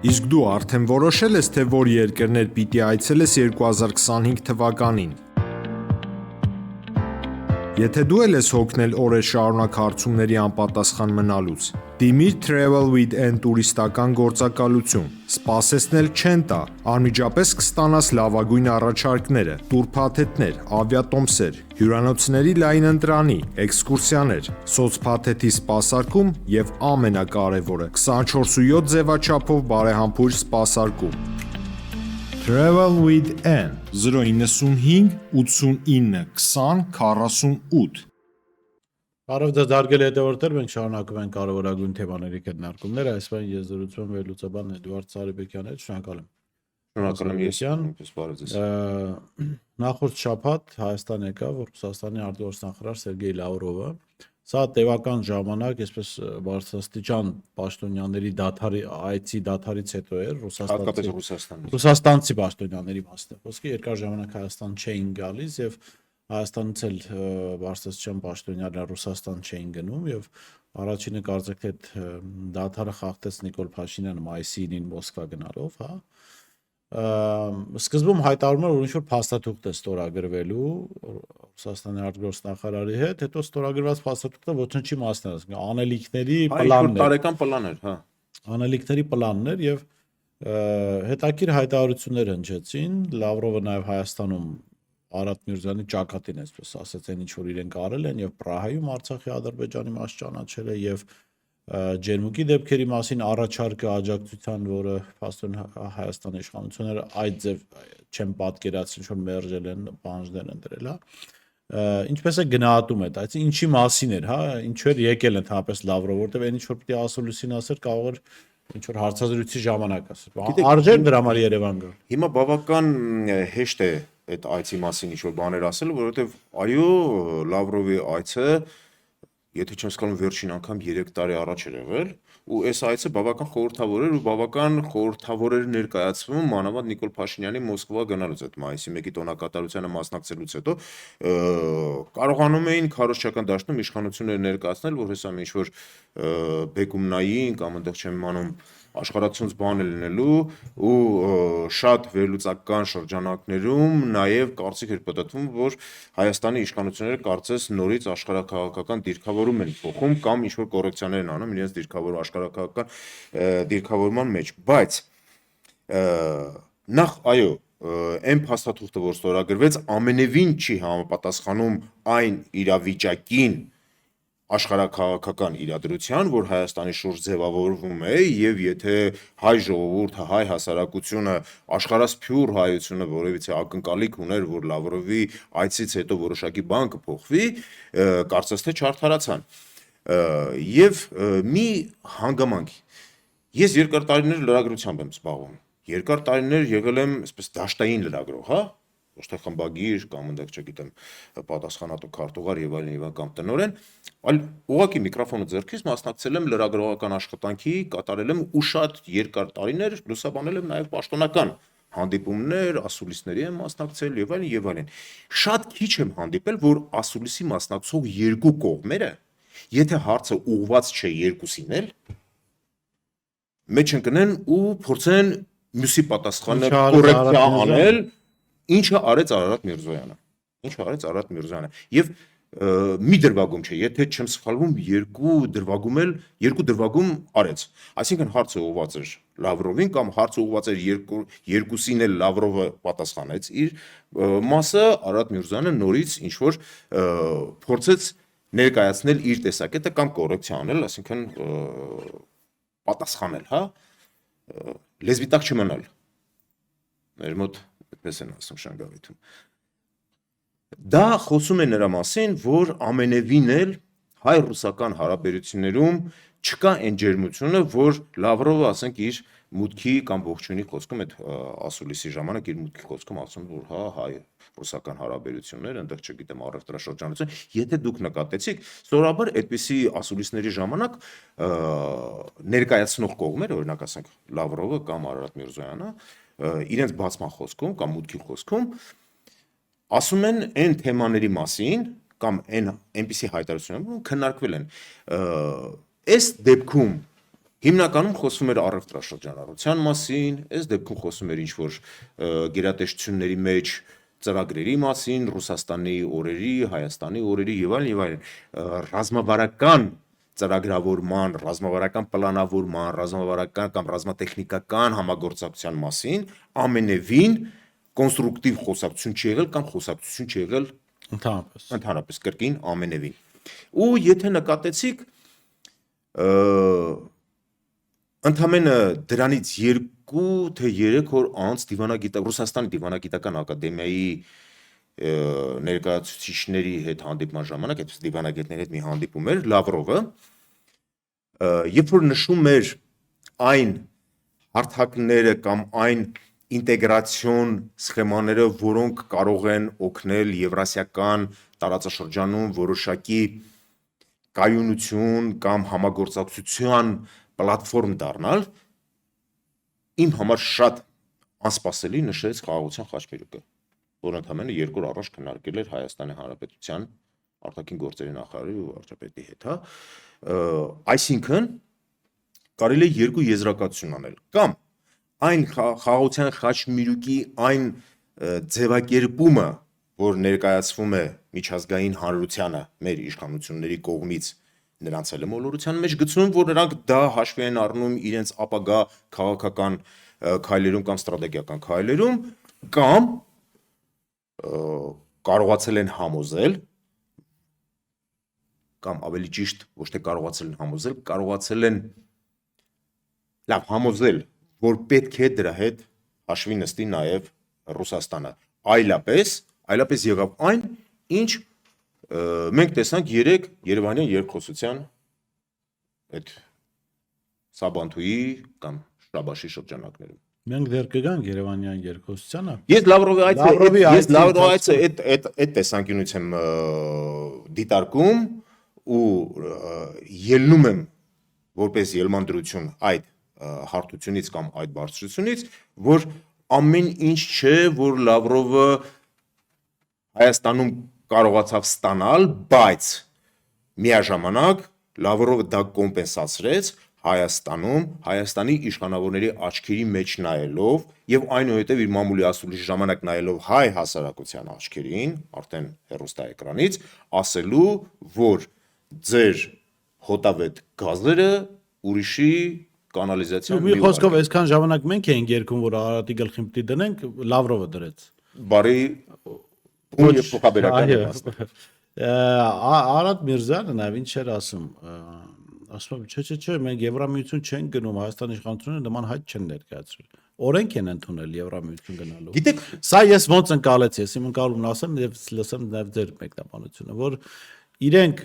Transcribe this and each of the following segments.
Իսկ դու արդեն որոշել ես, թե որ երկրներ պիտի այցելես 2025 թվականին։ Եթե դու էլ ես հոգնել օրեր շարունակ հարցումների անպատասխան մնալուց, դիմիր Travel with N տուրիստական գործակալություն, սպասեցնել չեն տա, անմիջապես կստանաս լավագույն առաջարկները, տուրփաթեթներ, ավիատոմսեր, հյուրանոցների լայն ընտրանի, էքսկուրսիաներ, սոցփաթեթի սպասարկում եւ ամենակարևորը՝ 24/7 ձևաչափով բարեհամբույր սպասարկում։ Travel with N 095 89 20 48 Բարև ձեզ հարգելի հետևորդներ, մենք շարունակում ենք կարևորագույն թեմաների քննարկումները, այս բան ես զրուցում եմ վերլուծաբան Էդվարդ Սարիբեկյանի հետ, շնորհակալ եմ։ Շնորհակալ եմ ես, նույնպես բարև ձեզ։ Նախորդ շաբաթ Հայաստան եկավ Ռուսաստանի արտգործնախարար Սերգեյ Լավրովը։ Սա տևական ժամանակ, այսպես բարձրաստիճան պաշտոնյաների այցի դադարից հետո էր ռուսաստանցի պաշտոնյաների մասն է խոսքը, երկար ժամանակ Հայաստան չէին գալիս եւ Հայաստանից էլ բարձրաստիճան պաշտոնյաները Ռուսաստան չէին գնում եւ առաջինը կարծեք թե դադարը խախտեց Նիկոլ Փաշինյանը մայիսի 9-ին Մոսկվա գնալով, հա։ Սկզբում հայտարարում էր, որ ինչ-որ փաստաթուղթ է ստորագրվելու Ռուսաստանի արտգործնախարարի հետ, հետո ստորագրված փաստաթուղթը ոչնչի մասն էր, անելիքների պլանն էր, տարեկան պլան էր, հա։ Անելիքների պլանն էր եւ հետաքրքիր հայտարարություններ հնչեցին, Լավրովը նաեւ Հայաստանում Արադ Միրզյանի ճակատին, այսպես ասած, այն ինչ որ իրենք արել են եւ Պրահայում Արցախի Ադրբեջանի մաս ճանաչել է եւ Ջերմուկի դեպքերի մասին առաջարկը աջակցության, որը փաստորեն Հայաստանի իշխանությունները այդ ձև չեն պատկերացրել, որ մերժել են, բանջներ են դրել, հա։ Ինչպես է գնահատում այդ, այս ինչի մասին էր, հա, ինչու էր եկել ընդհանրապես Լավրով, որտեվ այն ինչ որ պիտի ասուլիսին ասեր, կարող էր ինչ որ հարցազրույցի ժամանակ ասել։ Արժեր դրա համար Երևան գալ։ Հիմա բավական հեշտ է այդ այցի մասին ինչ որ բաներ ասել, որովհետեւ այո, Լավրովի այցը եթե չեմ սխալվում վերջին անգամ 3 տարի առաջ էր եղել ու այս այցը բավական խորհրդավոր էր ու բավական խորհրդավոր էր ներկայացվում մանավանդ Նիկոլ Փաշինյանի Մոսկվա գնալուց այդ մայիսի 1-ի տոնակատարությանը մասնակցելուց հետո կարողանում էին քարոզչական դաշտում իշխանությունները ներկայացնել, որ հեսա ինչ որ բեկումնային կամ այնտեղ չեմ իմանում աշխարհացունց բան է լինելու ու շատ վերլուծական շրջանակներում նաև կարծիք էր պատտվում, որ Հայաստանի իշխանությունները կարծես նորից աշխարհակաղակական դիրքավորում են փոխում կամ ինչ-որ կոռեկցիաներ են անում իրենց աշխարհակաղակական դիրքավորման մեջ, բայց նախ այո այն փաստաթուղթը, որ ստորագրվեց, ամենևին չի համապատասխանում այն իրավիճակին աշխարհակաղակական իրադրության, որ Հայաստանի շուրջ ձևավորվում է եւ եթե հայ ժողովուրդը, հայ հասարակությունը, աշխարհասփյուռ հայությունը որևիցե ակնկալիք ուներ, որ Լավրովի այցից հետո որոշակի բան կփոխվի, կարծես թե չարդարացան։ Եվ մի հանգամանք։ Ես երկար տարիներ լրագրությամբ եմ զբաղվում։ Երկար տարիներ եղել եմ այսպես դաշտային լրագրող, հա, ոչ թե խմբագիր կամ այնտեղ չգիտեմ պատասխանատու քարտուղար եւ այլն կամ տնօրեն, այլ ուղղակի միկրոֆոնը ձեռքից մասնակցել եմ լրագրողական աշխատանքի, կատարել եմ ու շատ երկար տարիներ լուսաբանել եմ նաեւ պաշտոնական հանդիպումներ, ասուլիսների եմ մասնակցել եւ այլն եւ այլն։ Շատ քիչ եմ հանդիպել, որ ասուլիսի մասնակցող երկու կողմերը, եթե հարցը ուղղված չէ երկուսին էլ, մեջ ընկնեն ու փորձեն մյուսի պատասխանը կոռեկցիա անել, ինչը արեց Արարատ Միրզոյանը։ Եվ մի դրվագում չէ, եթե չեմ սխալվում, երկու դրվագում արեց։ Այսինքն հարցը ուղղված էր Լավրովին կամ հարցը ուղղված էր երկուսին էլ Լավրովը պատասխանեց իր մասը, Արարատ Միրզոյանը նորից ինչ որ փորձեց ներկայացնել իր տեսակետը կամ կոռեկցիա անել, այսինքն պատասխանել, հա, լեզվի տակ չմնալ։ Մեր մոտ այդպես են ասում շանգավիթում։ Դա խոսում է նրա մասին, որ ամենևին էլ հայ-ռուսական հարաբերություններում չկա այն ջերմությունը, որ Լավրովը, ասենք, իր մուտքի կամ ողջույնի խոսքում այդ ասուլիսի ժամանակ իր մուտքի խոսքում ասում որ հա հայ-ռուսական հարաբերություններ, այնտեղ չգիտեմ առևտրաշրջանություն, եթե դուք նկատեցիք, սովորաբար այդպիսի ասուլիսների ժամանակ ներկայացնող կողմերը, օրինակ ասենք Լավրովը կամ Արարատ Միրզոյանը, իրենց բացման խոսքում կամ մուտքի խոսքում ասում են այն թեմաների մասին կամ այնպիսի հայտարարություններ, որ քննարկվել են։ Այս դեպքում Հիմնականում խոսվում էր առևտրաշրջանառության մասին, այս դեպքում խոսում էր ինչ-որ գերատեսչությունների մեջ ծրագրերի մասին, Ռուսաստանի օրերի, Հայաստանի օրերի եւ այլն, ռազմավարական ծրագրավորման, ռազմավարական պլանավորման, ռազմավարական կամ ռազմատեխնիկական համագործակցության մասին ամենևին կոնստրուկտիվ խոսակցություն չի եղել կամ խոսակցություն չի եղել ընդհանրապես կրկին ամենևին։ Ու եթե նկատեցիք, ընդամենը դրանից 2 թե 3 օր անց Ռուսաստանի դիվանագիտական ակադեմիայի ներկայացուցիչների հետ հանդիպման ժամանակ, այդպես դիվանագետների հետ մի հանդիպում էր Լավրովը, երբ որ նշում էր այն հարթակները կամ այն ինտեգրացիոն սխեմաները, որոնք կարող են օգնել Եվրասիական տարածաշրջանում որոշակի կայունություն կամ համագործակցության պլատֆորմ դառնալ, իմ համար շատ անսպասելի նշեց Խաղաղության խաչմերուկը, որ ընդամենը 2 օր առաջ քննարկել էր Հայաստանի Հանրապետության արտաքին գործերի նախարարի ու վարչապետի հետ, այսինքն կարելի է 2 եզրակացություն անել, կամ այն Խաղաղության խաչմերուկի այն ձևակերպումը, որ ներկայացվում է միջազգային հանրությանը մեր իշխանությունների կողմից, նրանց էլ մոլորության մեջ գցնում, որ նրանք դա հաշվի են առնում իրենց ապագա քաղաքական քայլերում կամ ստրատեգիական քայլերում, կամ կարողացել են համոզել, կամ ավելի ճիշտ ոչ թե կարողացել են համոզել, կարողացել են համոզել, որ պետք է դրա հետ հաշվի նստի նաև Ռուսաստանը։ Այլապես եղավ այն, ինչ մենք տեսանք Երևանյան երկխոսության այդ Սաբանթուի կամ Շաբաշի շրջանակներում։ Մենք դեռ կգանք Երևանյան երկխոսությանը։ Ես Լավրովի այցը այդ տեսանկյունից եմ դիտարկում ու ելնում եմ որպես ելման դրություն այդ հարթությունից կամ այդ բարձրությունից, որ ամեն ինչ չէ, որ Լավրովը Հայաստանում կարողացավ ստանալ, բայց միաժամանակ Լավրովը դա կոմպենսացրեց Հայաստանում, Հայաստանի իշխանավորների աչքերի մեջ նայելով եւ այնուհետեւ իր մամուլի ասուլիսի ժամանակ նայելով հայ հասարակության աչքերին, արդեն հեռուստաէկրանից, ասելու, որ ձեր հոտավետ գազերը ուրիշի կանալիզացիան մի խոսքով այսքան ժամանակ մենք էինք երկում, որ Արարատի գլխին պիտի դնենք, Լավրովը դրեց։ Բարի ու փոխաբերական Արադ Միրզյանը նաև ինչ էր ասում, չէ, մենք Եվրամիություն չենք գնում, Հայաստանի իշխանությունները նման հայտ չեն ներկայացրել։ Օրենք են ընդունել Եվրամիություն գնալու։ Գիտեք, սա ես ոնց ընկալեցի, ես իմ ընկալումն ասեմ եւ լսեմ նաև ձեր մեկնաբանությունը, որ իրենք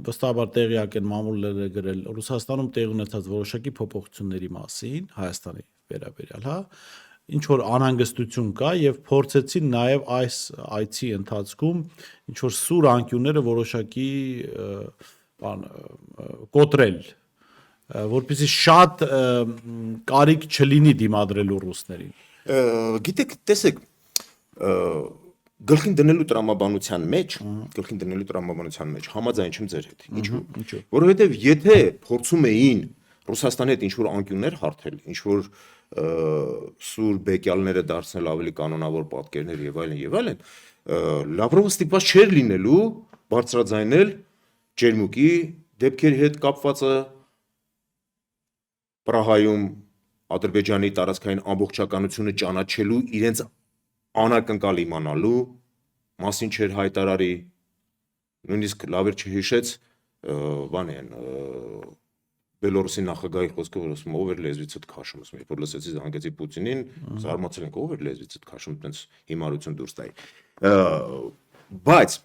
վստահաբար տեղյակ են, մամուլները գրել Ռուսաստանում տեղի ունեցած որոշակի փոփոխությունների մասին Հայաստանի վերաբերյալ, ինչ որ անհանգստություն կա եւ փորձեցին նաեւ այս այցի ընթացքում ինչ որ սուր անկյունները որոշակի կոտրել, որպեսզի շատ կարիք չլինի դիմադրելու ռուսներին։ Գիտեք, տեսեք, գլխին դնելու տրամաբանության մեջ համաձայն չեմ ձեր հետ։ Ինչու՞։ Որովհետև եթե փորձում էին Ռուսաստանի հետ ինչ-որ անկյուններ հարթել, ինչ-որ սուր բեկյալները դարձնել ավելի կանոնավոր պատկերներ եւ այլն, Լավրովը ստիպված չէր լինելու բարձրաձայնել ջերմուկի դեպքերի հետ կապվածը Պրահայում Ադրբեջանի տարածքային ամբողջականությունը ճանաչելու իրենց անակնկալ իմանալու մասին չէր հայտարարի, նույնիսկ լավ էր չհիշեց Բելորուսի նախագահի խոսքը, որ ասում ով էր լեզվիցդ քաշում, ասում երբ որ լսեցի զանգեցի Պուտինին, զարմացել ենք ով էր լեզվիցդ քաշում, տենց հիմարություն դուրս տայի։ Բայց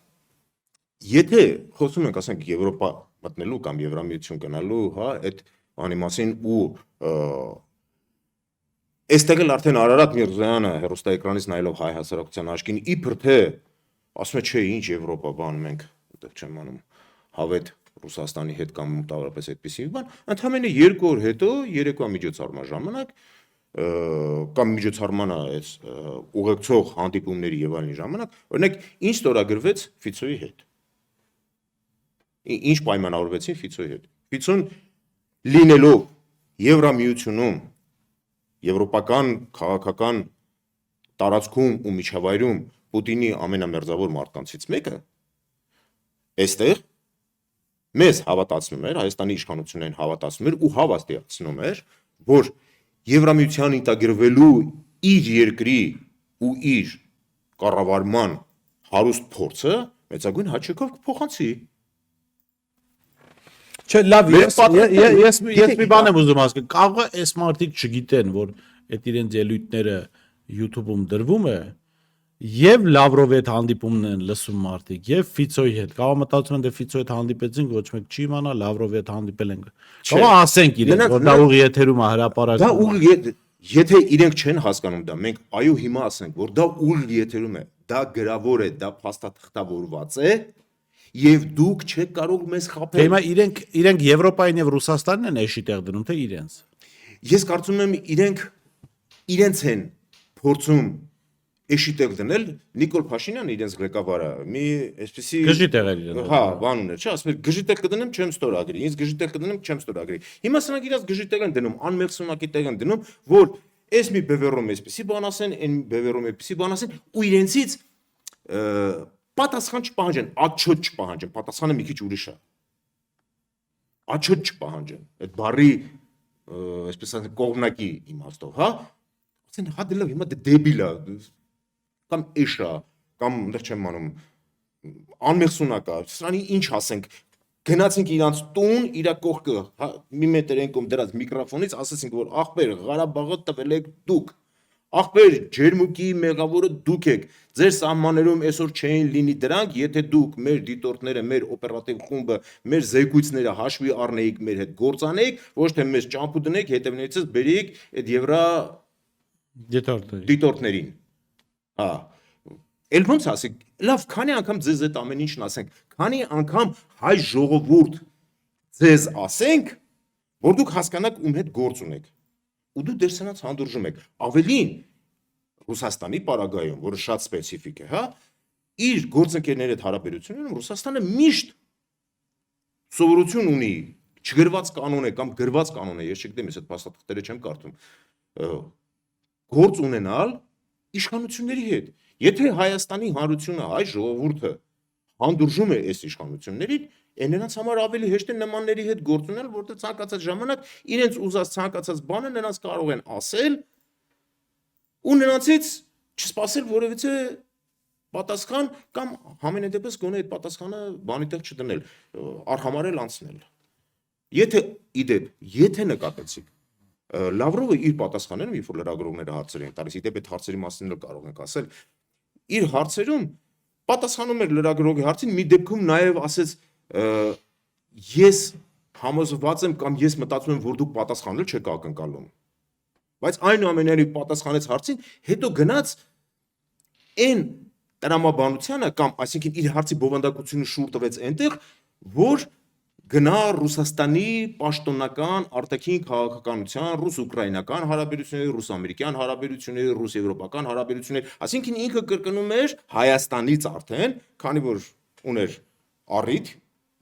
եթե խոսում ենք, ասենք Եվրոպա մտնելու կամ Եվրամիություն գնալու, այդ բանի մասին ու այստեղ էլ արդեն Արարատ Միրզոյանը հեռուստաէկրանից նայելով հայ հասարակության աչքին իբր թե ասում է չէ ինչ Եվրոպա բան մենք այդտեղ չեմ անում հավետ Ռուսաստանի հետ կամ մոտավորապես այդպիսի բան, ընդամենը 2 օր հետո երեկվա միջոցառման ժամանակ կամ միջոցառմանը այս ուղեկցող հանդիպումների եւ այլն ժամանակ, օրինակ ինչ ստորագրվեց Ֆիցոյի հետ։ Ինչ պայմանավորվեցին Ֆիցոյի հետ։ Ֆիցոն լինելով Եվրամիությունում, եվրոպական քաղաքական տարածքում ու միջավայրում Պուտինի ամենամերձավոր մարդկանցից մեկը, այստեղ մեզ հավատացնում էր, Հայաստանի իշխանություններին հավատացնում էր ու հավաստիացնում էր, որ Եվրամիության ինտեգրվելու իր երկրի ու իր կառավարման հարուստ փորձը մեծագույն հաճույքով կփոխանցի։ Չէ, լավ, Մեր ես մի բան եմ ուզում ասել, կարող է այս մարդիկ չգիտեն, որ այդ իրենց ելույթները YouTube-ում դրվում է, եւ Լավրովի հետ հանդիպումն են լսում մարդիկ, եւ Ֆիցոյի հետ։ Կարող մտածում են դե Ֆիցոյի հետ հանդիպեցինք, ոչ մեկ չի իմանա, Լավրովի հետ հանդիպել ենք։ Կարող ասենք իրենք, որ դա ուղի եթերում է հրապարակում։ Դա ուղի եթե իրենք չեն հասկանում դա, մենք այո հիմա ասենք, որ դա ուղի եթերում է, դա գրավոր է, դա փաստաթղթավորված է, եւ դուք չեք կարող մեզ Թե խաբել։ հիմա իրենք Եվրոպային եւ Ռուսաստանն են էշի տեղ դնում, թե իրենց։ Ես կարծում եմ իրենց են փորձում էշի տեղ դնել Նիկոլ Փաշինյանը իրենց ղեկավարը մի այսպեսի Գժի տեղեր իրեն։ հա բան ուներ, չէ, ասում էր գժի տեղ կդնեմ, չեմ ստորագրի, ինձ գժի տեղ կդնեմ, չեմ ստորագրի։ Հիմա սրանք իրաց գժի տեղ են դնում, անմեղսունակի տեղ են դնում, որ այս մի բևեռում այսպեսի բան ասեն, այն բևեռում այսպեսի բան ասեն ու իրենցից պատասխան չպահանջեն, աչոտ չպահանջեն, պատասխանը մի քիչ ուրիշ է։ Աչոտ չպահանջեն։ Այդ բառի այսպես ասած կողմնակի իմաստով, հա։ Ասեն հա դե լավ, հիմա դե դեբիլ է, կամ էշա, կամ այնտեղ չեմ անում, անմեղսունակ է, սրանի ինչ ասենք, գնացինք իրանց տուն, իրա կողքը, հա, մի մետր ենքում դրած միկրոֆոնից ասեցինք, որ ախպեր, Ղարաբաղը տվել եք դուք, ախպեր, ջերմուկի մեղավորը դուք եք, ձեր սահմաններում այսօր չէին լինի դրանք, եթե դուք մեր դիտորդները, մեր օպերատիվ խումբը, մեր զեկույցները հաշվի առնեիք, մեր հետ գործանեիք, ոչ թե մեզ ճամփու դնեիք, հետևներիցս բերեիք այդ Եվրա դիտորդներին։ Հա, էլ ոնց ասենք, լավ, քանի անգամ ձեզ այդ ամեն ինչն ասենք, քանի անգամ հայ ժողովուրդ ձեզ ասենք, որ դուք հասկանաք ում հետ գործ ունեք, ու դու դեր սրանց հանդուրժում եք, ավելին Ռուսաստանի պարագայում, որը շատ սպեցիֆիկ է, հա, իր գործընկերների հետ հարաբերություններում Ռուսաստանը միշտ սովորություն ունի, չգրված կանոն է կամ գրված կանոն է, ես չգիտեմ, ես այդ փաստաթղթերը չեմ կարդում, գործ ունենալ իշխանությունների հետ։ Եթե Հայաստանի հանրությունը, հայ ժողովուրդը հանդուրժում է այս իշխանություններին, այն նրանց համար ավելի հեշտ է նմանների հետ գործ ունել, որտեղ ցանկացած ժամանակ իրենց ուզած ցանկացած բանը նրանց կարող են ասել ու նրանցից չսպասել որևիցե պատասխան կամ համենայն դեպս գոնե այդ պատասխանը բանի տեղ չդնել, արհամարել անցնել։ Եթե նկատեցիք Լավրովը իր պատասխաններում, երբ որ լրագրողները հարցեր են տալիս, իդեպ այդ հարցերի մասին էլ կարող ենք ասել, իր հարցերում պատասխանում էր լրագրողի հարցին, մի դեպքում նաև ասեց ես համոզված եմ կամ ես մտածում եմ, որ դուք պատասխանել չեք ակնկալում։ Բայց այնուամենայնիվ պատասխանեց հարցին, հետո գնաց այն տրամաբանությանը կամ այսինքն իր հարցի բովանդակությունը շուռ տվեց այնտեղ, որ գնա Ռուսաստանի պաշտոնական արտաքին քաղաքականության, ռուս-ուկրաինական հարաբերությունների, ռուս-ամերիկյան հարաբերությունների, ռուս-եվրոպական հարաբերությունների, այսինքն ինքը կրկնում էր Հայաստանից արդեն, քանի որ ուներ առիթ,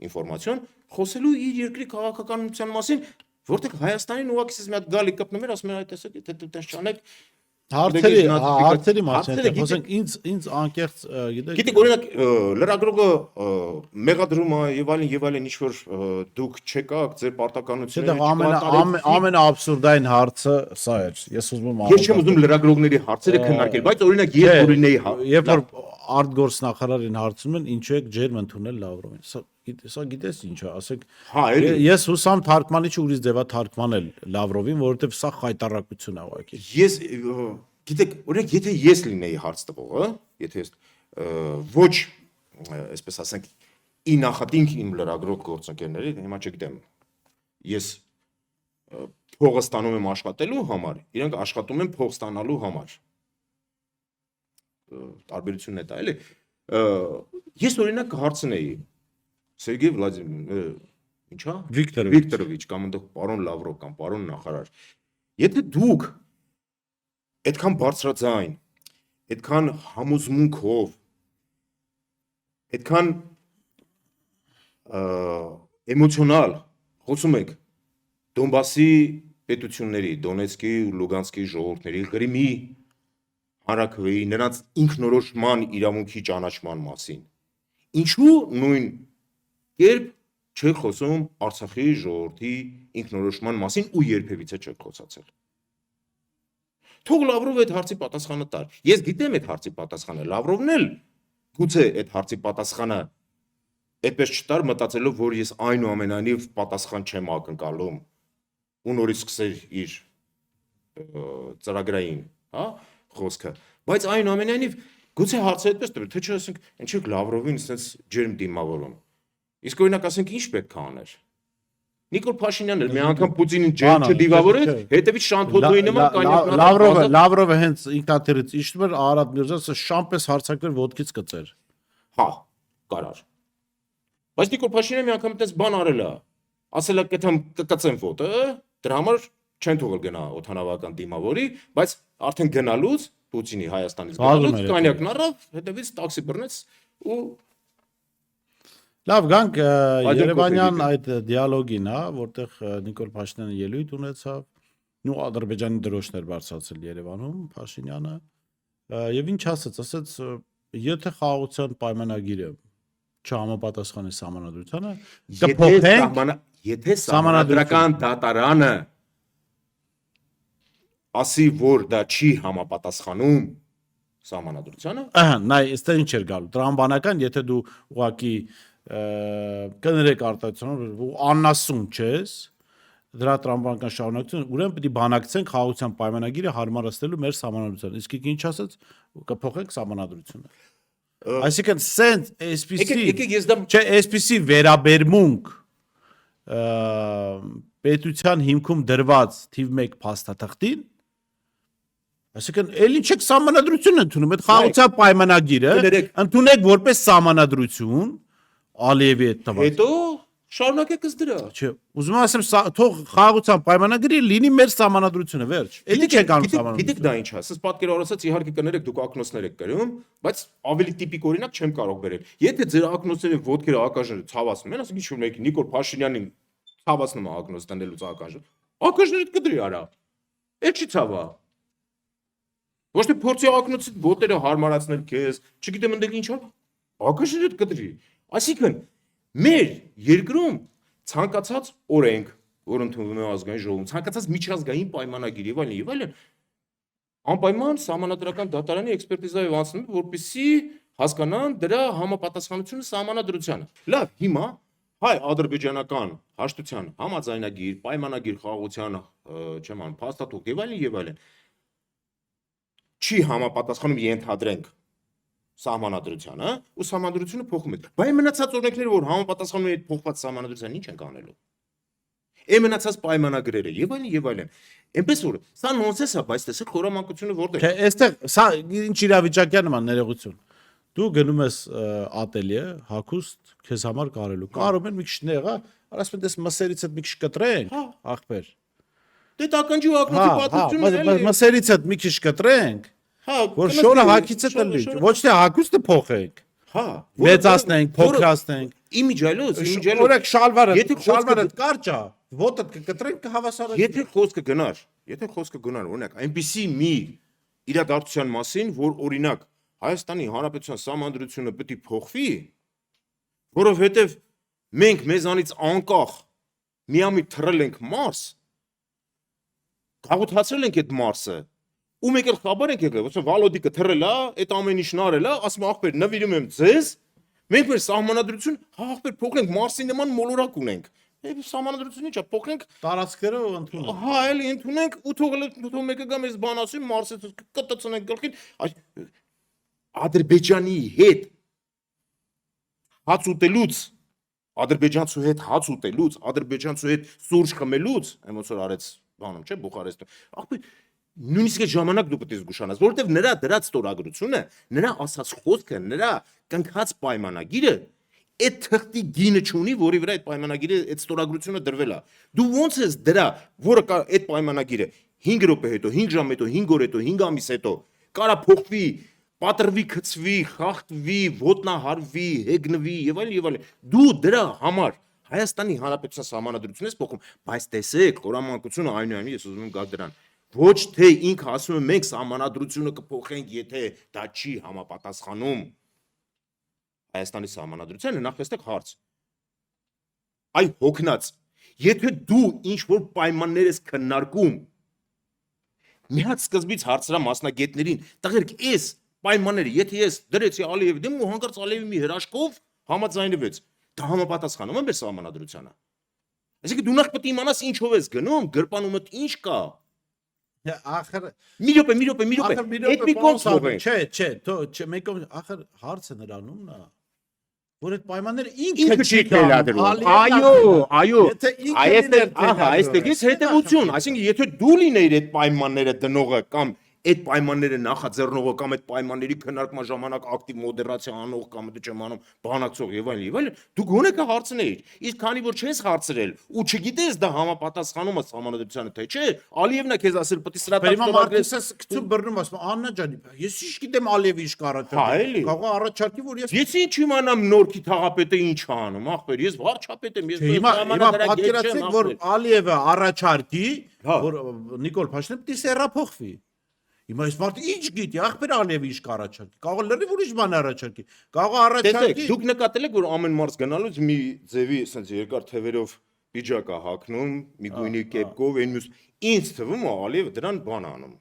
ինֆորմացիոն, խոսելու իր երկրի քաղաքականության մասին, որտեղ Հայաստանին ուղղակի մի հատ գալի կպնում էր, ասում էր այդ տեսեք, եթե դու տես չանեք Հարցերի մասին, խոսենք ինձ անկեղծ գիտեք, օրինակ լրագրողը մեղադրում է եւ այլն ինչ որ դուք չեկաք ձեր պարտականությունները ամենաաբսուրդային հարցը սա էր։ Ես ուզում եմ Ես չեմ ուզում լրագրողների հարցերը քննարկել, բայց օրինակ ես օրինեի երբ որ արտգործնախարարին հարցնում են ինչու եք ջերմ ընդունել Լավրովին։ Սա գիտես ինչ է, ասեք ես հուսամ թարգմանիչը ուրիշ ձևա թարգմանել Լավրովին, որովհետև սա խայտառակություն է ուղղակի։ Ես գիտեք, օրինակ եթե ես լինեի հարց տվողը, եթե ոչ, այսպես ասենք, ի նախատինք իմ լրագրող գործընկերների, հիմա չգիտեմ, ես փողը ստանում եմ աշխատելու համար, իրենք աշխատում են փող ստանալու համար։ Տարբերությունն է դա, էլի։ Ես օրինակ հարցնեի Սերգեյ ինչա? Վիկտորովիչ կամ այնտեղ պարոն Լավրով կամ պարոն նախարար։ Եթե դուք այդքան բարձրաձայն, այդքան համոզմունքով, այդքան էմոցիոնալ խոսում եք Դոնբասի պետությունների, Դոնեցկի ու Լուգանսկի ժողովուրդների Կրիմի հանրաքվեի նրանց ինքնորոշման իրավունքի ճանաչման մասին։ Ինչու նույն կերպ չեք խոսում Արցախի ժողովրդի ինքնորոշման մասին ու երբևիցե չեք խոսացել։ Թող Լավրովը այդ հարցի պատասխանը տար։ Ես գիտեմ այդ հարցի պատասխանը, Լավրովն էլ գուցե այդ հարցի պատասխանը այդպես չտար, մտածելով, որ ես այնուամենայնիվ պատասխան չեմ ակնկալում ու նորից սկսեր իր ծրագրային, հա, խոսքը, բայց այնուամենայնիվ գուցե հարցը այդպես տվեր, թե չասենք, ինչեք Լավրովին ասենց ջերմ դիմավորում։ Իսկ օրինակ ասենք ինչ պետք է աներ։ Նիկոլ Փաշինյանն էլ մի անգամ Պուտինին ջերմ չդիմավորեց, հետևից Շանթոդոյի նման կանյակն Լավրովը հենց ինքնաթիռից իջնում էր, Արադ Միրզյանը շամպես հարցակներ ոտքից կծեր։ Հա, կարար։ Բայց Նիկոլ Փաշինյանը մի անգամ այդպես բան արել է։ Ասել է կկծեմ ոտը, դրա համար չեն թողել գնա օթանավական դիմավորի, բայց արդեն գնալուց Պուտինի Հայաստանից գնալուց կանյակն առավ, հետևից տաքսի բռնեց ու Լավ, գանք Երևանյան այդ դիալոգին, հա, որտեղ Նիկոլ Փաշինյանը ելույթ ունեցավ, ու Ադրբեջանի դրոշներ բարձրացել Երևանում Փաշինյանը, եւ ինչ ասաց, եթե խաղաղության պայմանագիրը չհամապատասխանի սահմանադրությանը, եթե սահմանադրական դատարանը ասի, որ դա չի համապատասխանում սահմանադրությանը, նայ, այստեղ ինչ էր գալու, տրամաբանական, եթե դու ուղղակի կներեք արտահայտությունով ու աննասուն չես, դրա տրամաբանական շարունակություն, ուրեմն պետք է բանակցենք խաղաղության պայմանագիրը հարմարացնելու մեր սահմանադրությանը։ Իսկ ինչ ասաց, կփոխենք սահմանադրությունը։ Այսինքն սենց այսպիսի վերաբերմունք պետության հիմքում դրված թիվ 1 փաստաթղթին, այսինքն էլի չեք սահմանադրություն ընդունում, այդ խաղաղության պայմանագիրը ընդունեք որպես սահմանադրություն Ալիևի հետ տված։ հետո շարունակեք ըստ դրա։ Չէ, ուզում եմ ասեմ, թող խաղաղության պայմանագրի լինի մեր սահմանադրությունը, վերջ։ Էլի չեք անում սահմանադրություն։ Գիտեք դա ինչ է, ասես պատկերավորած իհարկե կներեք դուք ակնոցներ եք կրում, բայց ավելի տիպիկ օրինակ չեմ կարող բերել։ Եթե ձեր ակնոցների ոտքերը ակաժները ցավացնում են, ասենք ինչ-որ մեկ Նիկոլ Փաշինյանին ցավացնում է ակնոց տնելուց ակաժը, ակաժները կդրի արա։ Այդ չի ցավա։ Ոչ թե փորձի ակնոցի ոտերը հարմարացնել քեզ, չգիտեմ ընդել ինչա, ակաժները կդրի։ Այսինքն մեր երկրում ցանկացած օրենք, որ ընդունվում է ազգային ժողովում, ցանկացած միջազգային պայմանագիր եւ այլն, անպայման սահմանադրական դատարանի էքսպերտիզայով անցնում է, որպեսզի հասկանան դրա համապատասխանությունը սահմանադրությանը։ Լավ, հիմա հայ-ադրբեջանական հաշտության համաձայնագիր, պայմանագիր խաղաղության, չեմ անում, փաստաթուղթ եւ այլն, չի համապատասխանում ենթադրենք սահմանադրությանը, ու սահմանադրությունը փոխում է։ Բայց մնացած օրենքները, որ համապատասխանում են այդ փոխված սահմանադրությանը, ինչ են կանելու։ Է մնացած պայմանագրերը եւ այլն։ Էնպես որ սա նոնսենս է, բայց տեսեք խորամանկությունը որտեղ։ Չէ, այստեղ սա ինչ իրավիճակյա նման ներողություն։ Դու գնում ես ատելյե, հագուստ քեզ համար կարելու։ Կարում են մի քիչ նեղա, ասում են դες մսերից հետ մի քիչ կտրենք, ախպեր։ Դե տականջի ու ակնոցի պատմությունն է։ Մսերից հետ մի քիչ կտրենք։ Որ շորը հակից է տնի, ոչ թե հագուստը փոխենք։ Մեծացնենք, փոքրացնենք։ Իմիջայլոց, օրեք շալվարը կարճա, ոտը կկտրենք կհավասարենք։ Եթե խոսքը գնար, օրինակ, այնպիսի մի իրադարձության մասին, որ օրինակ Հայաստանի Հանրապետության սահմանադրությունը պետք է փոխվի, որովհետև մենք մեզանից անկախ միամիտ թռել ենք Մարս, գաղութացրել ենք այդ Մարսը, ու մեկ էլ խաբար ենք եկել, ոսը Վալոդիկը թռել է, այդ ամեն ինչ նարել է, ասում ախպեր նվիրում եմ ձեզ, մենք մեր սահմանադրություն, ախպեր փոխենք Մարսի նման մոլորակ ունենք։ Սահմանադրությունը ինչա, փոխենք տարածքները ընդունենք։ Հա, էլի ընդունենք ու թող մեկը գա մեզ բան ասի, Մարսից կտցնենք գլխին։ Ադրբեջանի հետ հաց ուտելուց, ադրբեջանցու հետ հաց ուտելուց, ադրբեջանցու հետ սուրճ խմելուց, ոնց որ արեց բանում, չէ, Բուխարեստում։ Ախպեր նույնիսկ այդ ժամանակ դու պետք է զգուշանաս, որովհետև նրա դրած ստորագրությունը, նրա ասած խոսքը, նրա կնքած պայմանագիրը այդ թղթի գինը չունի, որի վրա այդ պայմանագիրը, այդ ստորագրությունը դրվել է։ Դու ո՞նց ես դրա, որը կա այդ պայմանագիրը 5 րոպե հետո, 5 ժամ հետո, 5 օր հետո, 5 ամիս հետո կարա փոխվի, պատրվի, քծվի, խախտվի, ոտնահարվի, հեգնվի եւ այլն։ Դու դրա համար Հայաստանի Հանրապետության սահմանադրությունից փոխում, բայց տեսեք, խորամանկությունը այնուամենայնիվ ես ուզում եմ գալ դրան։ Ոչ թե ինքը ասում է մենք սահմանադրությունը կփոխենք, եթե դա չի համապատասխանում Հայաստանի սահմանադրությանը, նախ այստեղ հարց։ Այ հոգնած, եթե դու ինչ որ պայմաններ ես քննարկում, մի հատ սկզբից հարցրա մասնագետներին, տղերք, էս պայմանները, եթե ես դրեցի Ալիևի դեմ ու հանկարծ Ալիևի մի հրաշքով համաձայնվեց, դա համապատասխանում է մեր սահմանադրությանը։ Այսինքն դու նախ պետք է իմանաս ինչով ես գնում, գրպանումդ ինչ կա։ Ախր Մի րոպե, այդ մի կողմ թողենք։ Չէ, մեկ ախր հարցը նրանում նա, որ այդ պայմանները ինքը Ինքը չի թելադրում։ Այո, այստեղից հետևություն, այսինքն եթե դու լինեիր այդ պայմանները դնողը կամ այդ պայմանները նախաձեռնողը կամ այդ պայմանների քննարկման ժամանակ ակտիվ մոդերացիա անող կամ դե չեմ անում բանակցող եւ այլն, դու գոնե կհարցնեիր։ Իսկ քանի որ չես հարցրել ու չգիտես դա համապատասխանում է սահմանադրությանը թե չէ, Ալիևն է քեզ ասել պետք է սրա տակ Մարտիսը սկսում բռնում ասում Աննա ջան, ես ինչ գիտեմ Ալիևի ինչ կառաջարկի։ Կարող առաջարկի որ ես ինչ իմանամ նորքի թաղապետը ինչ է անում, ախպեր, ես վարչապետ եմ, ես հիմա պատկերացրեք որ Ալիևը առաջարկի, որ Նիկոլ Փաշինյանը պիտի սերափոխվի։ Հիմա այս մարդը ինչ գիտի, ախպեր Ալիևի ինչ կառաջարկի։ Կարող լրիվ ուրիշ բան առաջարկի։ Կարող առաջարկի։ Դուք նկատել եք որ ամեն մարդ գնալուց մի ձևի ասենց երկար թևերով պիջակ է հագնում, մի գույնի կեպկով, այն մյուս ինձ թվում է Ալիևը դրան բան անում։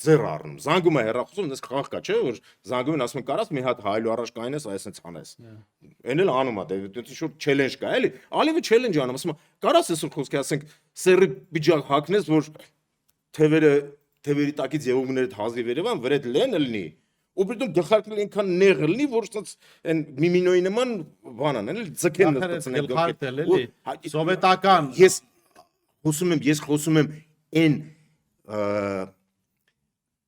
Ձեռ առնում։ Զանգում է հեռախոսում, այնպես խաղ կա, չէ՞ որ զանգում են ասում կարաս մի հատ հայլու առաջ կայնես, այսպես անես։ Էն էլ անում է, դե ինչ որ չելենջ կա, էլի։ Ալիևը չելենջ անում, ասում է կարաս այսօր խոսքի ասենք սերի պիջակ հագնես, որ թևերի տակից եղողները հազիվ Երևան վրեդ լեն լինի։ Ու պրիտոմ գլխարկը այնքան նեղ լինի, որ ցած այն միմինոյի նման բան անեն, էլի ձգեն նստածեն գլխարկել էլի։ Սովետական ես խոսում եմ այն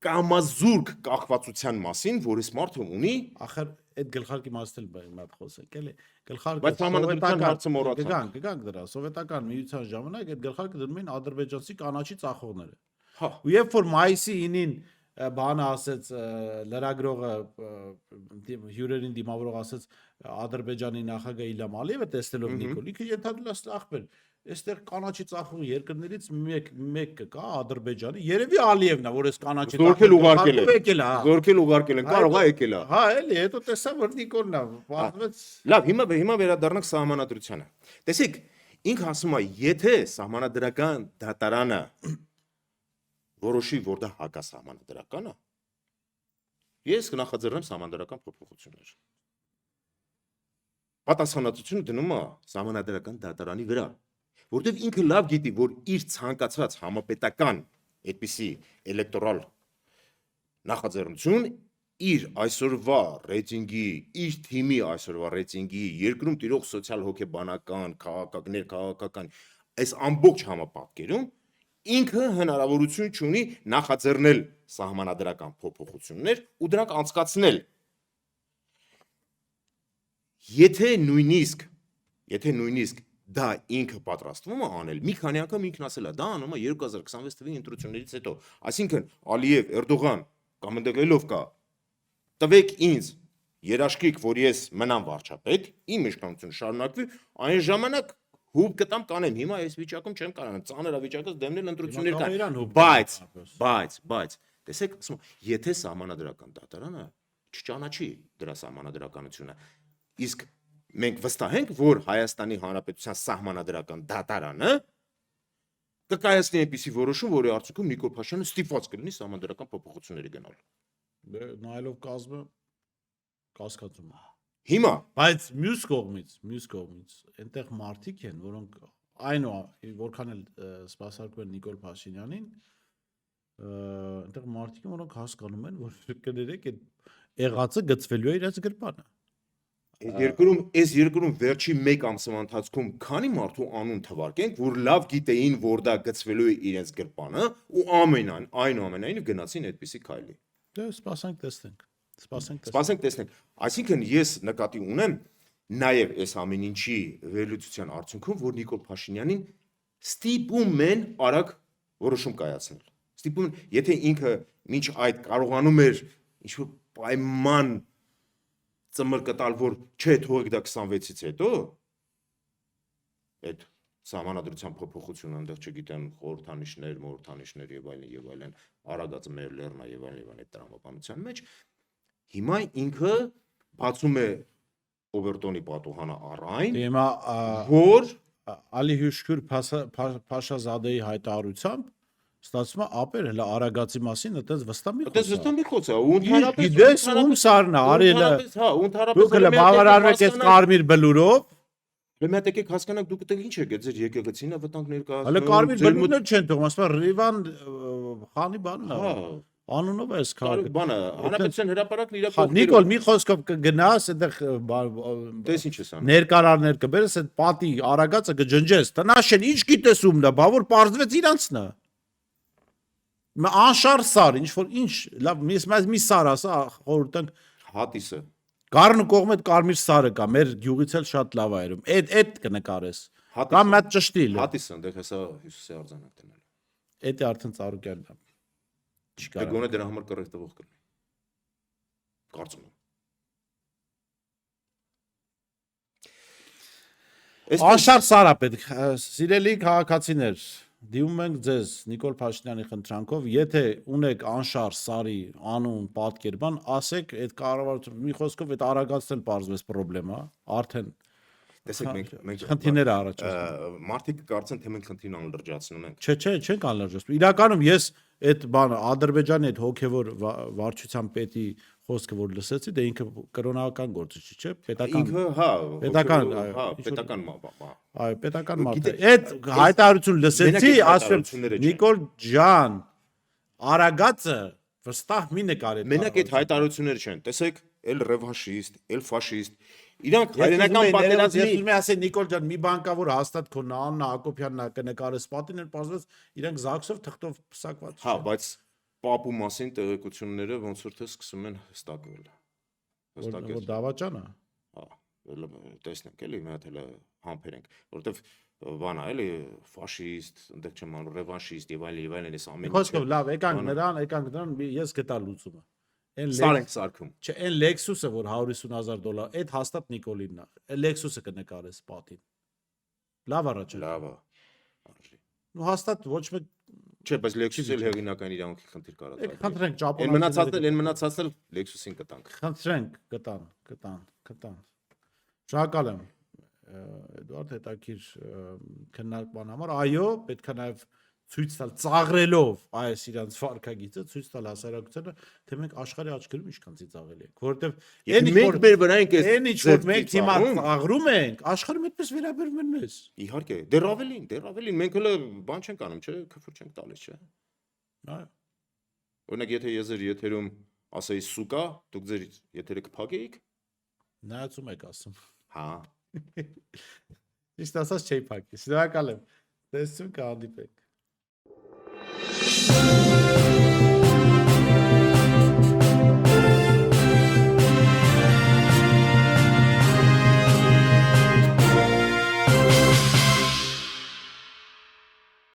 կամազուրկ կախվածության մասին, որ այս մարդը ունի, ախր այդ գլխարկի մասն էլ մատ խոսեք, էլի։ Գլխարկը բայց համանadrության հարցը մոռացա։ Կգանք դրա, սովետական միության ժամանակ այդ գլխարկը դնում էին ադրբեջանցի կանաչի ծախողները։ Հա։ Ու երբ որ մայիսի 9-ին բանը ասեց լրագրողը հյուրերին դիմավորող ասեց Ադրբեջանի նախագահ Իլհամ Ալիևը տեսնելով Նիկոլ, ինքը ենթադրել է ախպեր, այստեղ կանաչի ծախող երկրներից մեկ կա Ադրբեջանի, երևի Ալիևն է, որ այս կանաչի զորքել ուղարկել են, կարող է եկել է։ Հա, էլի, հետո տեսա որ Նիկոլն է, բացվեց։ Լավ, հիմա վերադառնանք սահմանադրությանը։ Տեսեք, ինքը ասում է, եթե սահմանադրական դատարանը որոշի որ դա հակասահմանադրական է, ես կնախաձեռնեմ սահմանադրական փոփոխություններ։ Պատասխանատվությունը դնում է սահմանադրական դատարանի վրա, որտեղ ինքը լավ գիտի, որ իր ցանկացած համապետական այդպիսի էլեկտորալ նախաձեռնություն իր այսօրվա ռեյտինգի, իր թիմի այսօրվա ռեյտինգի, երկրում տիրող սոցիալ-հոգեբանական, քաղաքական, այս ամբողջ համապատկերում ինքը հնարավորություն չունի նախաձեռնել սահմանադրական փոփոխություններ ու դրանք անցկացնել։ Եթե նույնիսկ դա ինքը պատրաստվում է անել, մի քանի անգամ ինքն ասել է, դա անում է 2026 թվականի ընտրություններից հետո, այսինքն Ալիև, Էրդողան կամ ընդեղելով կա, տվեք ինձ երաշխիք, որ ես մնամ վարչապետ, իմ իշխանությունը շարունակվի, այն ժամանակ հուբ կտամ կանեմ, հիմա այս վիճակում չեմ կարող, ծանր վիճակից դեմնել ընտրություններ կան, բայց, տեսեք, ասում եմ, եթե սահմանադրական դատարանը չճանաչի դրա սահմանադրականությունը, իսկ մենք վստահ ենք, որ Հայաստանի Հանրապետության սահմանադրական դատարանը կկայացնի այնպիսի որոշում, որի արդյունքում Նիկոլ Փաշինյանը ստիպված կլինի սահմանադրական փոփոխությունների գնալ։ Նայելով կազմը կասկածում է։ Հիմա, բայց մյուս կողմից, այնտեղ մարդիկ են, որոնք որքան էլ սպասարկում են Նիկոլ Փաշինյանին, այնտեղ մարդիկ են, որոնք հասկանում են, որ կներեք այդ եղածը գծվելու է իրաց գրպանը։ այս երկրում վերջի 1 ամսվա ընթացքում քանի մարդու անուն թվարկենք, որ լավ գիտեին, որ դա գծվելու է իրենց գրպանը ու այնուամենայնիվ գնացին այդպիսի քայլի։ Դե սպասենք տեսնենք։ Սպասենք տեսնենք։ Այսինքն ես նկատի ունեմ նաև այս ամեն ինչի վերլուծության արդյունքում, որ Նիկոլ Փաշինյանին ստիպում են արագ որոշում կայացնել։ Ստիպում են, եթե ինքը մինչ այդ կարողանում էր ինչ-որ պայման ծմր կտալ, որ չէ, թողեք դա 26-ից հետո, այդ սահմանադրության փոփոխությունը այնտեղ չգիտեմ խորհրդանիշներ եւ այլն արագածը մեր լեռնա եւ այլն այդ տրամաբանության մեջ հիմա ինքը բացում է Օբերտոնի պատուհանը առայն Հիմա որ Ալի Հյուշկուր Փաշազադեի հայտարարությամբ ստացվում է ապեր հələ արագացի մասին այդպես վստահ մի այդպես վստահ մի խոսա ու գիտես ում սարնա արելը դուք հələ բավարարեք այս կարմիր բլուրով Մենք եկեք հասկանանք դուք դեռ ինչ եք ձեր եկեղեցին ավտանք ներկայացնում հələ կարմիր բլուրներ չեն թողում ասում Ռիվան խանի բանն է անունով է այս քաղաքը բանը հանրապետության հրապարակն իր կողքերով Նիկոլ մի խոսքով կգնաս այդտեղ դες ինչ ես անում ներկարարներ կբերես այդ պատի արագածը կջնջես տնաշեն ինչ գիտես ում դա բա որ պարզվեց իրանցն է անշար սար ինչ որ ինչ լավ մի սար ասա խորհուրդ ենք հատիսը Կարն ու կողմը կարմիր սարը կա մեր գյուղից էլ շատ լավ է այրում այդ կնկարես կամ մատ ճշտի հատիսը այնտեղ հեսա Հյուսիսի արձանակ տնել Էդ է արդեն Ծառուկյանն է Դե գոնե դրա համար կռիվ տվող կլինի կարծում եմ Անշար սար է պետք սիրելի քաղաքացիներ Դիում ենք ձեզ Նիկոլ Փաշինյանի խնդրանքով, եթե ունեք անշար սարի անուն պատկերման, ասեք այդ կառավարություն մի խոսքով այդ արագացնել պարզվեց խնդրեմա, արդեն տեսեք մենք խնդիրները առաջացնում մարդիկ կարծեն թե մենք խնդիրն անլրջացնում ենք Չէ, չենք անլրջացնում իրականում ես այդ բանը Ադրբեջանի այդ հոգևոր վարչության պետի խոսքը որ լսեցի դա ինքը կրոնական գործիչ չէ պետական պետական այո պետական մարդ է այդ հայտարարություն լսեցի ասում Նիկոլ ջան արագածը վստահ մի նկարի մենակ այդ հայտարարությունները չեն տեսեք էլ ռևանշիստ էլ ֆաշիստ իրանք հայրենական պատերազմի ես ուզում եմ ասել Նիկոլ ջան մի բանկավոր հաստատ քո Աննա Հակոբյանն կնկարես պատին են բացված իրանք զաքսով թղթով փսակված հա բայց Պապու մասին տեղեկությունները ոնց որ թե սկսում են հստակվել։ Որ դավաճանը։ Հա, տեսնենք էլի մի հատ էլ համբերենք, որովհետև բանա էլի ֆաշիստ, այնտեղ չեմ անում ռևանշիստ եւ այլն էս ամեն Խոսքով լավ, եկանք նրան ես գտա լուծումը։ Սարենք սարքում։ Չէ, այն Lexus-ը որ $150,000, այդ հաստատ Նիկոլինն է։ Lexus-ը կնկարես պատին։ Լավ առաջ։ Լավ է։ Ու հաստատ ոչ մեկ Չէ, բայց Lexus-ը հեղինական իրավունքի խնդիր կարա տալ։ Խնդրենք ճապոնացիներին։ Այն մնացածն էլ Lexus-ին կտանք։ Խնդրենք, կտան։ Շնորհակալ եմ։ Էդուարդ հետաքրիր քննարկման համար։ Այո, պետք է նաև ցույց տալ ծաղրելով այս իրանց վարկագիծը ցույց տալ հասարակությանը, թե մենք աշխարհի աչքերում ինչքան ծիծաղելի ենք, որովհետև մենք մեր վրա ենք այն ինչ որ մենք հիմա ծաղրում ենք, աշխարհում այդպես վերաբերվում են մեզ։ Իհարկե, դեռ ավելին, մենք հələ բան չենք անում, չէ, քֆուր չենք տալիս, չէ։ Այո։ Օրինակ, եթե ես ձեր եթերում ասեի սուկա, դուք ձեր եթերը կփակեիք։ Նայածում եք ասում։ Հա։ Իսկ ասած չի փակի։ Շնորհակալ եմ։ Տեսություն կհանդիպենք։